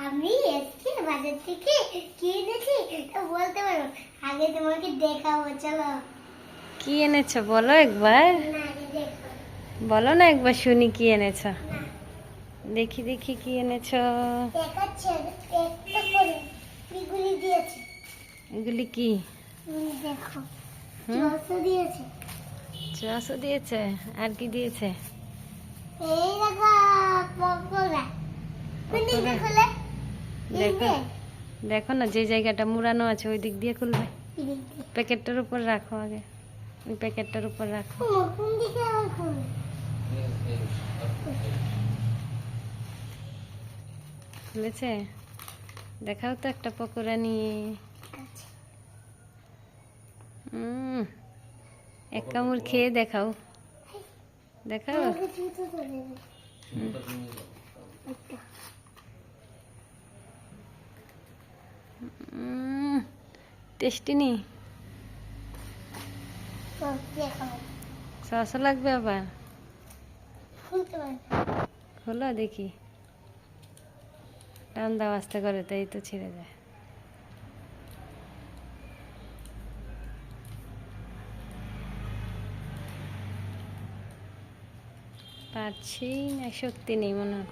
আমি এসছি বাজার থেকে কি এনেছি তো বলতে পারবো, আগে তোমাকে দেখাবো, চলো। কি এনেছো বলো একবার, না, আগে দেখো। বলো না একবার শুনি কি এনেছো। না, দেখি দেখি কি এনেছো। দেখাচ্ছে একটা করে এগুলি দিয়েছে। এগুলি কি? দেখো, হুম, 600 দিয়েছে। 600 দিয়েছে। আর কি দিয়েছে? এই দেখো পকোড়া। কোনদিকে পকোড়া? খুলে? দেখো, দেখো না যে জায়গাটা মুড়ানো আছে ওই দিক দিয়ে খুলবে। প্যাকেটটার উপর রাখো আগে, ওই প্যাকেটটার উপর রাখো। কোন দিকে আবার খুলবে? খুলেছে? দেখাও তো একটা পকোড়া নিয়ে। আচ্ছা, এক কামড় খেয়ে দেখাও, দেখাও। আমাকে জুতো তো দেবে একটা। টেস্টি নি? তো দেখাবো, সস লাগবে আবার? খুলতে পারবে। খোলো দেখি, টান দাও আস্তে করে, তাই তো ছিঁড়ে যায়। পারছি না, শক্তি নেই মনে হয়।